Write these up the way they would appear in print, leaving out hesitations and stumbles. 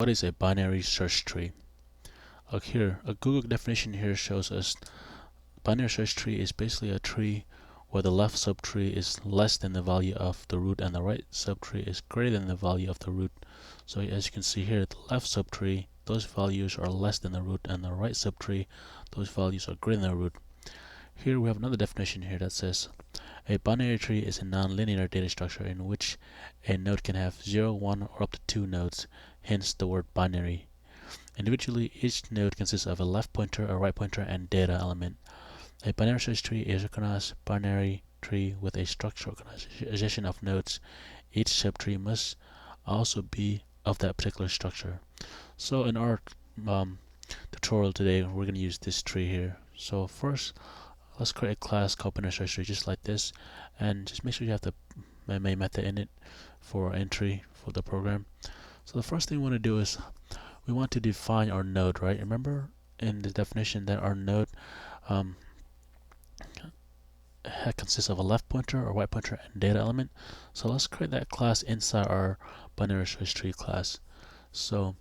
What is a binary search tree? Here, a Google definition here shows us binary search tree is basically a tree where the left subtree is less than the value of the root and the right subtree is greater than the value of the root. So as you can see here, the left subtree, those values are less than the root, and the right subtree, those values are greater than the root. Here we have another definition here that says a binary tree is a nonlinear data structure in which a node can have 0, 1, or up to 2 nodes, hence the word binary. Individually, each node consists of a left pointer, a right pointer, and data element. A binary search tree is a recognized binary tree with a structural organization of nodes. Each subtree must also be of that particular structure. So in our tutorial today, we're going to use this tree here. So first, let's create a class called binary search tree just like this, and just make sure you have the main method in it for entry for the program. So the first thing we want to do is we want to define our node, right? Remember in the definition that our node consists of a left pointer, a right pointer, and data element. So let's create that class inside our binary search tree class. So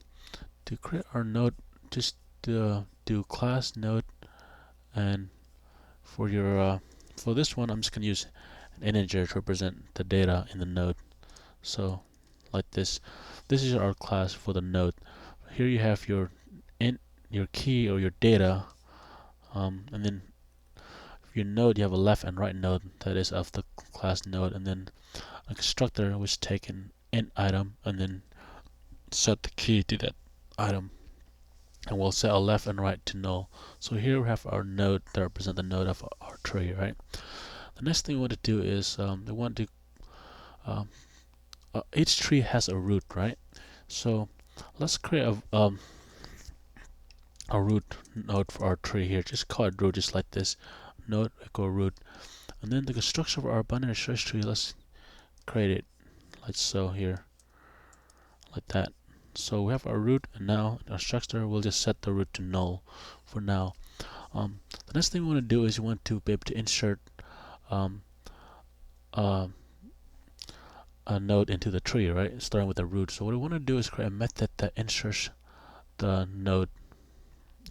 to create our node, just do class node, and for your for this one, I'm just gonna use an integer to represent the data in the node. So like this. This is our class for the node. Here you have your your key or your data, and then your node, you have a left and right node that is of the class node, and then a constructor which take an int item and then set the key to that item, and we'll set our left and right to null. So here we have our node that represent the node of our tree, right? The next thing we want to do is we want to each tree has a root, right? So let's create a root node for our tree here. Just call it root, just like this. Node equal root, and then the constructor of our binary search tree, let's create it like so here, like that. So we have our root, and now our structure will just set the root to null for now. The next thing we want to do is we want to be able to insert um, uh, a node into the tree, right? Starting with the root. So what we want to do is create a method that inserts the node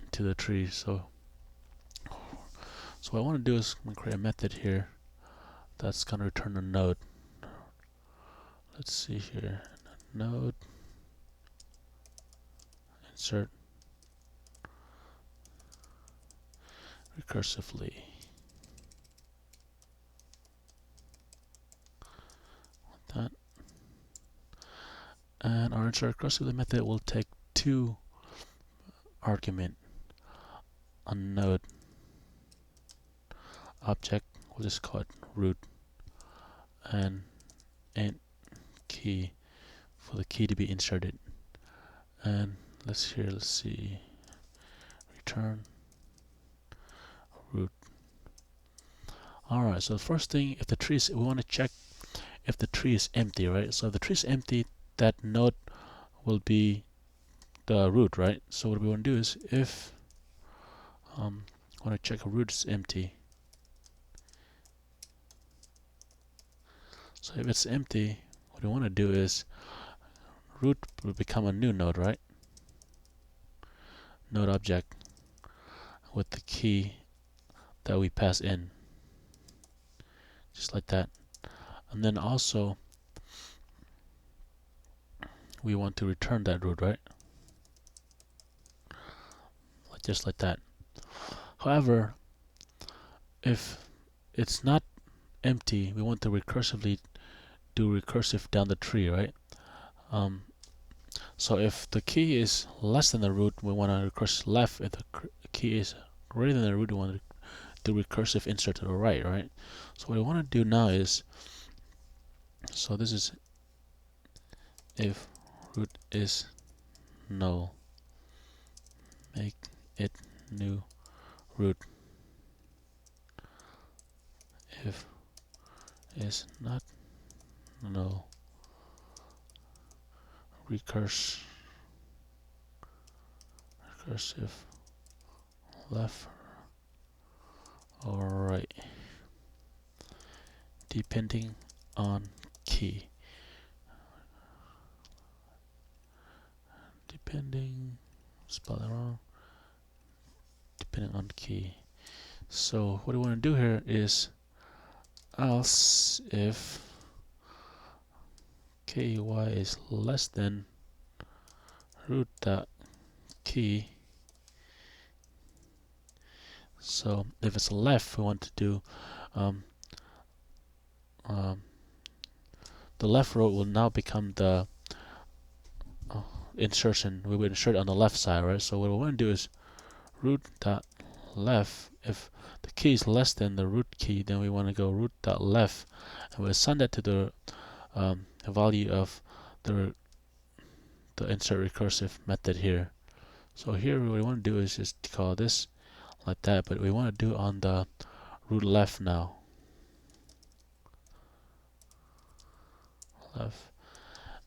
into the tree. So what I want to do is create a method here that's going to return a node. Let's see here, node insert recursively. Like that. And our insert recursively method will take 2 argument, a node object, we'll just call it root, and int key for the key to be inserted. And let's see, return root. Alright, so the first thing, if the tree is, we want to check if the tree is empty, right? So if the tree is empty, that node will be the root, right? So what we want to do is if I want to check a root is empty. So if it's empty, what we want to do is root will become a new node, right? Node object with the key that we pass in, just like that. And then also we want to return that root, right? Just like that. However, if it's not empty, we want to recursively do recursive down the tree, right? So if the key is less than the root, we want to recurse left. If the key is greater than the root, we want to do recursive insert to the right, right? So what I want to do now is, so this is if root is null, make it new root. If is not null, recursive left or right, depending on key. depending, spell it wrong, depending on the key. So what we want to do here is else if ky is less than root dot key. So if it's left, we want to do um, um, the left row will now become the insertion. We would insert on the left side, right? So what we want to do is root dot left. If the key is less than the root key, then we want to go root dot left, and we'll assign that to the value of the insert recursive method here. So here what we want to do is just call this like that, but we want to do on the root left now. Left,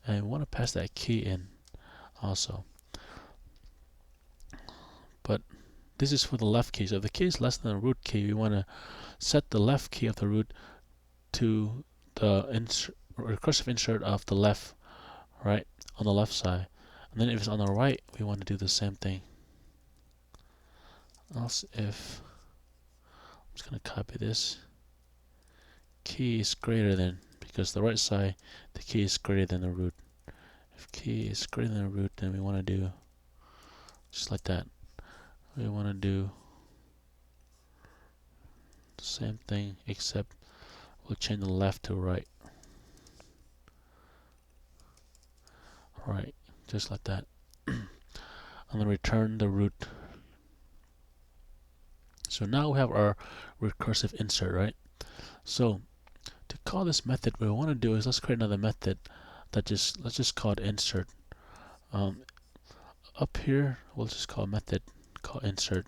and we want to pass that key in also. But this is for the left key. So if the key is less than the root key, we want to set the left key of the root to the recursive insert of the left, right, on the left side. And then if it's on the right, we want to do the same thing. Else if, I'm just going to copy this, key is greater than, because the right side, the key is greater than the root. If key is greater than the root, then we want to do just like that. We want to do the same thing, except we'll change the left to right. Right, just like that. And then return the root. So now we have our recursive insert, right? So to call this method, what we want to do is let's create another method that let's just call it insert. Up here, we'll just call a method called insert,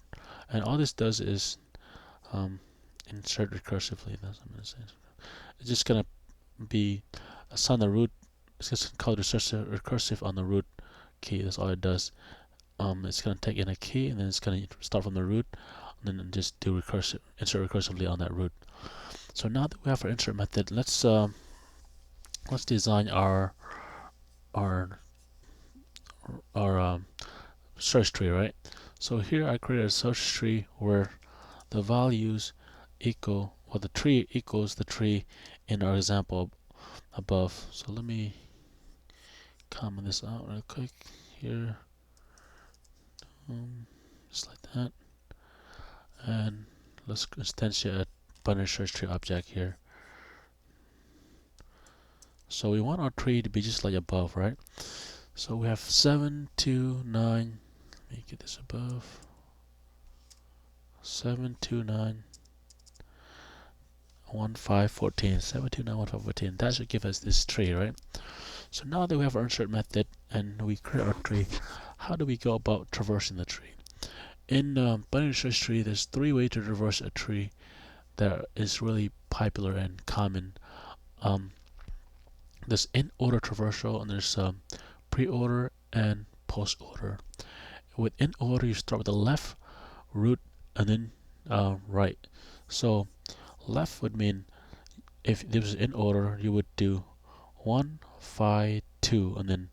and all this does is insert recursively. That's what I'm gonna say. It's just gonna be assign the root. It's just called recursive on the root key. That's all it does. It's gonna take in a key, and then it's gonna start from the root, and then just do insert recursively on that root. So now that we have our insert method, let's design our search tree, right? So here I created a search tree where the values equal, or the tree equals the tree in our example above. So let me comment this out real quick here, just like that, and let's instantiate a binary search tree object here. So we want our tree to be just like above, right? So we have 7, 2, 9. Let me get this above. 7, 2, 9, 1, 5, 14. 7, 2, 9, 1, 5, 14. That should give us this tree, right? So now that we have our insert method and we create our tree, how do we go about traversing the tree? In binary search tree, there's 3 ways to traverse a tree that is really popular and common. There's in-order traversal, and there's pre-order and post-order. With in-order, you start with the left, root, and then right. So left would mean if this was in order, you would do 1, 5, 2, and then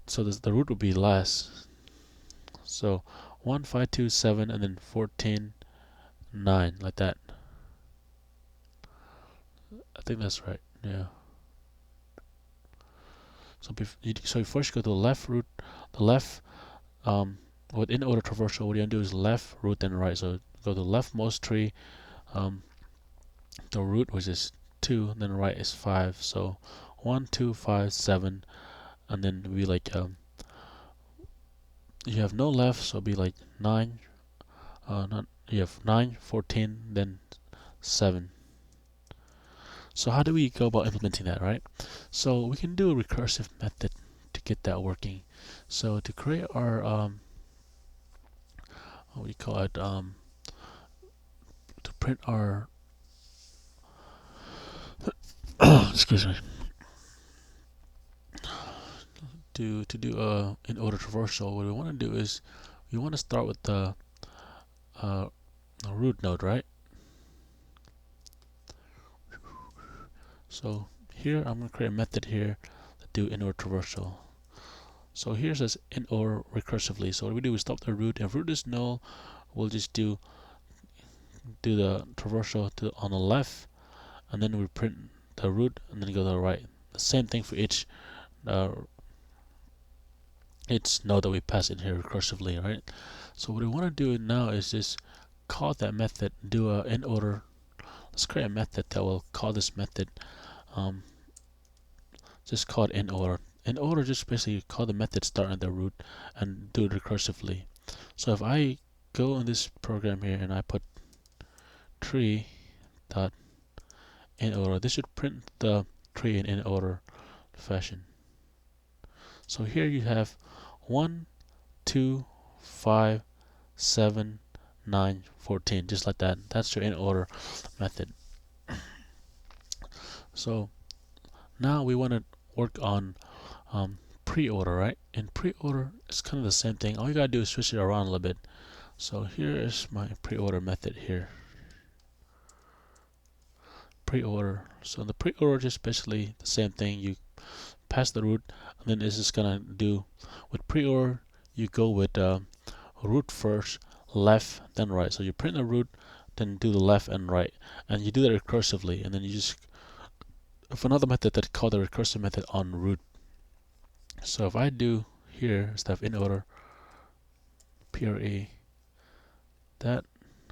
so the root would be last. So 1, 5, 2, 7, and then 14, 9, like that. I think that's right. Yeah. So so first you go to the left root, the left with in order traversal. What you're gonna do is left, root, then right. So go to the leftmost tree, the root, which is 2, and then right is 5. So 1, 2, 5, 7, and then it'll be like you have no left, so it'll be like 9. You have 9, 14, then 7. So how do we go about implementing that, right? So we can do a recursive method to get that working. So to create our what do you call it? To print our excuse me. To do in order traversal, what we want to do is we want to start with the root node, right? So here I'm going to create a method here that do in order traversal. So here it says in order recursively. So what we do, we stop the root. If root is null, we'll just do the traversal on the left, and then we print the root, and then go to the right. The same thing for each node that we pass in here recursively, right? So what we want to do now is just call that method, do a in order. Let's create a method that will call this method. Just call it in order. In order, just basically call the method start at the root and do it recursively. So if I go in this program here and I put tree dot in order, this should print the tree in order fashion. So here you have 1, 2, 5, 7, 9, 14, just like that. That's your in order method. So now we want to work on pre-order, right? In pre-order, it's kind of the same thing. All you gotta do is switch it around a little bit. So here is my pre-order method here. Pre-order. So the pre-order just basically the same thing. You pass the root, and then it's just gonna do with pre-order. You go with root first, left, then right. So you print the root, then do the left and right, and you do that recursively. And then you just have another method that's called the recursive method on root. So if I do here instead of in order, pre, that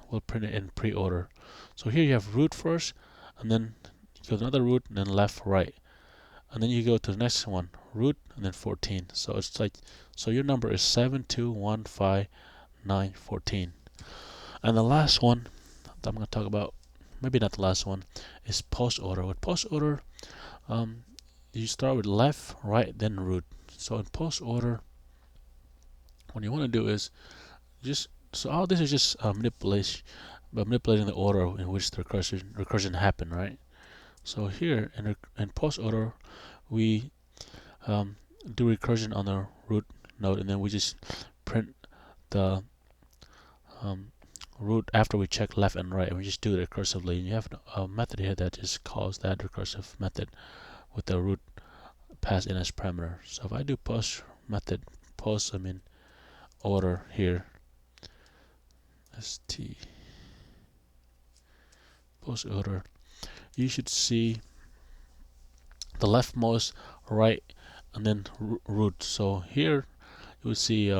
will print it in pre-order. So here you have root first, and then you go to another root, and then left, right, and then you go to the next one, root, and then 14. So it's like, so your number is 7, 2, 1, 5, 9, 14. And the last one that I'm going to talk about, maybe not the last one, is post order. With post order, you start with left, right, then root. So in post order, what you want to do is just, so all this is just manipulating the order in which the recursion happened, right? So here in post order, we do recursion on the root node, and then we just print the root after we check left and right, and we just do it recursively. And you have a method here that just calls that recursive method with the root passed in as parameter. So if I do post method, order here, st post order, you should see the leftmost, right, and then root. So here you will see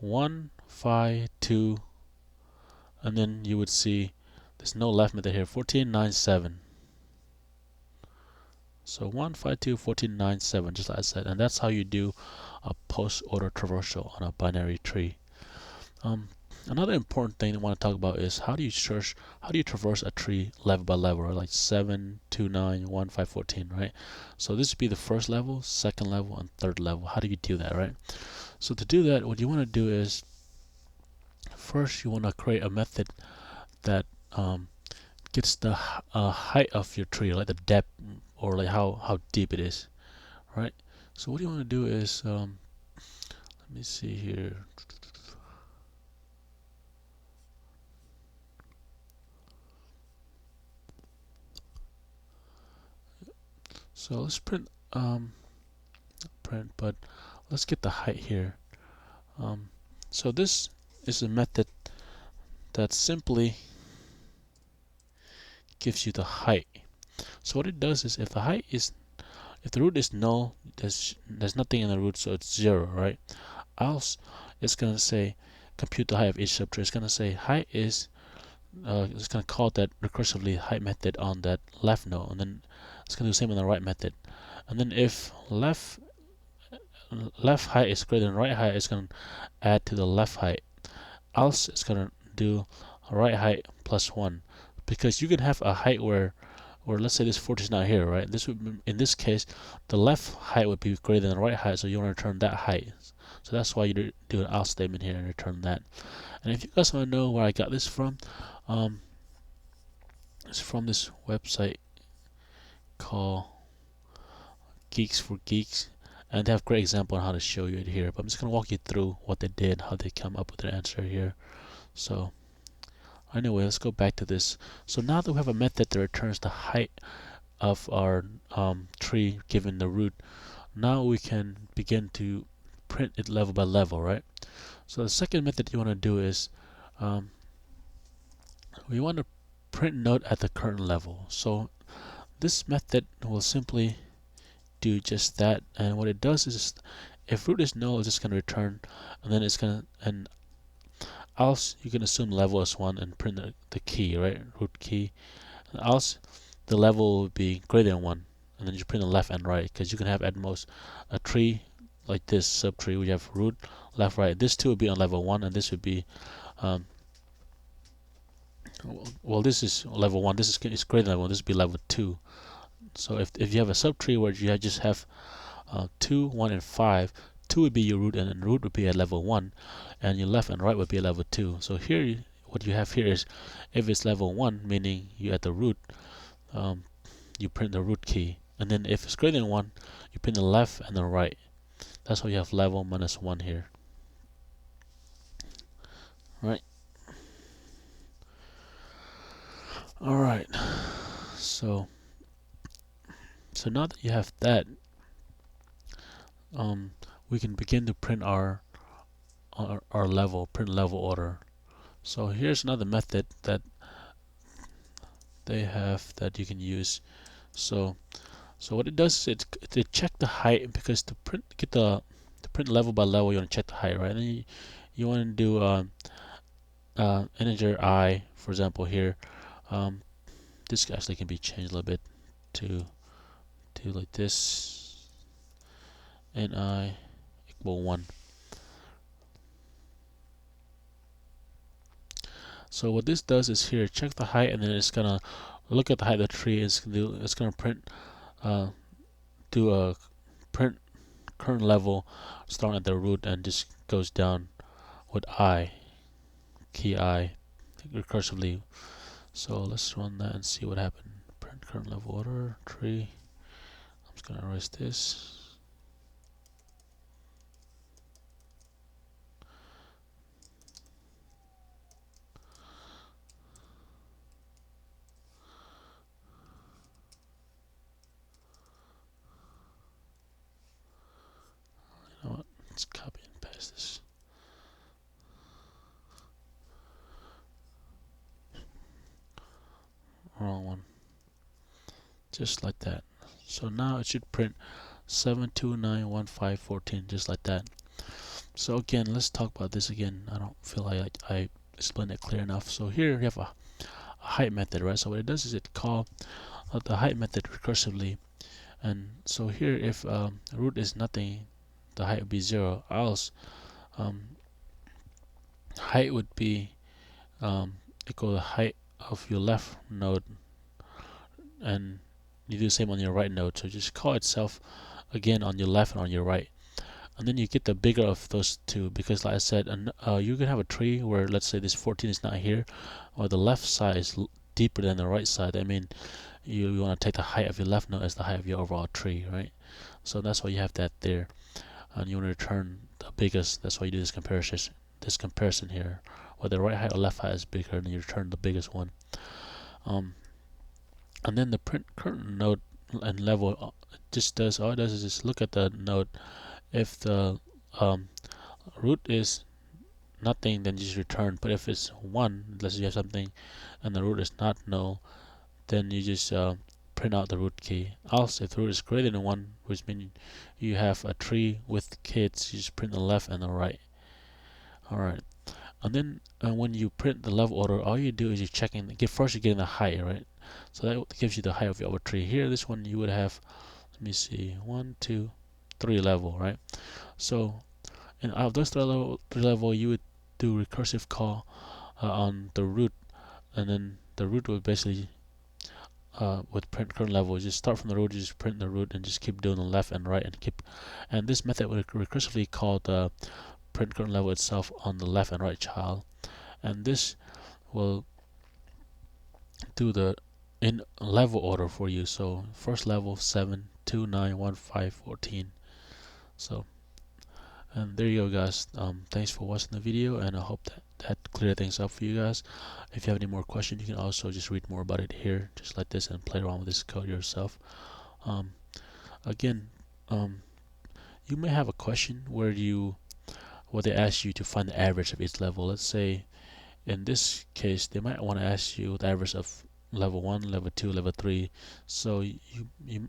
1, 5, 2, and then you would see there's no left method here, 14, 9, 7. So 1, 5, 2, 14, 9, 7, just like I said, and that's how you do a post order traversal on a binary tree. Another important thing I want to talk about is how do you traverse a tree level by level, right? Like 7, 2, 9, 1, 5, 14, right? So this would be the first level, second level, and third level. How do you do that, right? So to do that, what you want to do is first you want to create a method that gets the height of your tree, like the depth or like how deep it is, right? So what you want to do is let me see here. So let's but let's get the height here. So this is a method that simply gives you the height. So what it does is if the root is null, there's nothing in the root, so it's 0, right? Else it's gonna say compute the height of each subtree. It's gonna say height is it's gonna call that recursively height method on that left node, and then it's gonna do the same on the right method. And then if left height is greater than right height, it's gonna add to the left height. Else it's gonna do right height plus 1, because you can have a height where let's say this 40 is not here, right? This would, in this case, the left height would be greater than the right height, so you want to return that height. So that's why you do an else statement here and return that. And if you guys want to know where I got this from, it's from this website called Geeks for Geeks, and they have a great example on how to show you it here. But I'm just going to walk you through what they did, how they come up with their answer here. So anyway, let's go back to this. So now that we have a method that returns the height of our tree given the root. Now we can begin to print it level by level, right? So the second method you want to do is um, we want to print node at the current level. So this method will simply do just that, and what it does is if root is null, it's just going to return, and then it's going to, and else you can assume level is 1 and print the key, right? Root key. And else the level will be greater than 1, and then you print the left and right, because you can have at most a tree like this subtree. We have root, left, right. This two would be on level 1, and this would be well, this is level 1. This is greater than level 1. This would be level 2. So if you have a subtree where you just have 2, 1, and 5, 2 would be your root, and then root would be at level 1, and your left and right would be at level 2. So here, what you have here is, if it's level 1, meaning you at the root, you print the root key, and then if it's greater than 1, you print the left and the right. That's why you have level minus 1 here. Right? Alright, so now that you have that, we can begin to print our print level order. So here's another method that they have that you can use. So what it does is it check the height, because to print level by level, you want to check the height, right? And then you want to do integer I, for example here. This actually can be changed a little bit to like this, and I equal 1. So what this does is here check the height, and then it's gonna look at the height of the tree. It's gonna print do a print current level starting at the root and just goes down with I, key I, recursively. So let's run that and see what happened. Print current level order tree. I'm just gonna erase this. You know what? Let's copy and paste this. Wrong one. Just like that. So now it should print 7291514, just like that. So again, let's talk about this again. I don't feel like I explained it clear enough. So here we have a height method, right? So what it does is it call the height method recursively, and so here if root is nothing, the height would be 0. Else height would be equal to the height of your left node, and you do the same on your right node. So just call itself again on your left and on your right, and then you get the bigger of those two, because like I said, you can have a tree where, let's say, this 14 is not here, or the left side is deeper than the right side. I mean, you want to take the height of your left node as the height of your overall tree, right? So that's why you have that there, and you want to return the biggest. That's why you do this comparison here, where the right height or left height is bigger, and you return the biggest one. And then the print current node and level just does, all it does is just look at the node. If the root is nothing, then just return. But if it's 1, unless you have something and the root is not null, then you just print out the root key. Also, if the root is greater than 1, which means you have a tree with kids, you just print the left and the right. Alright, and then when you print the level order, all you do is you're checking, first you're getting the height, right? So that gives you the height of your tree. Here, this one you would have, let me see, 1, 2, 3 level, right? So, and out of those three level, you would do recursive call on the root, and then the root would basically with print current level, just start from the root, you just print the root, and just keep doing the left and right, and this method would recursively call the print current level itself on the left and right child, and this will do the in level order for you. So first level 7, 2, 9, 1, 5, 14. So, and there you go, guys. Thanks for watching the video, and I hope that that clear things up for you guys. If you have any more questions, you can also just read more about it here, just like this, and play around with this code yourself. Um, Again, um, you may have a question where they ask you to find the average of each level. Let's say in this case, they might want to ask you the average of level 1, level 2, level 3. So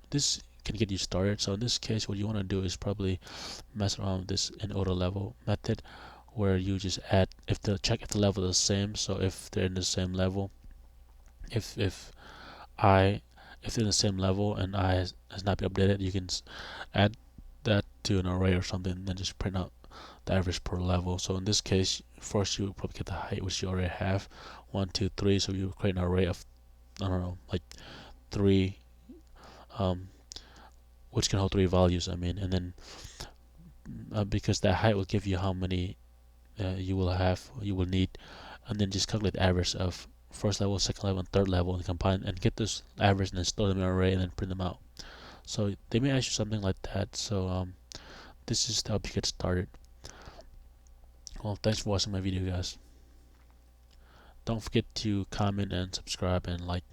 this can get you started. So in this case, what you want to do is probably mess around with this in auto level method, where you just add check if the level is the same. So if they're in the same level, if I if they're in the same level and I has not been updated, you can add that to an array or something, and then just print out the average per level. So in this case, first you probably get the height, which you already have, 1, 2, 3. So you create an array of, I don't know, like 3, um, which can hold 3 values. I mean, and then because that height will give you how many you will need, and then just calculate the average of first level, second level, and third level, and combine and get this average, and then store them in an array, and then print them out. So they may ask you something like that. So this is to help you get started. Well, thanks for watching my video, guys. Don't forget to comment and subscribe and like.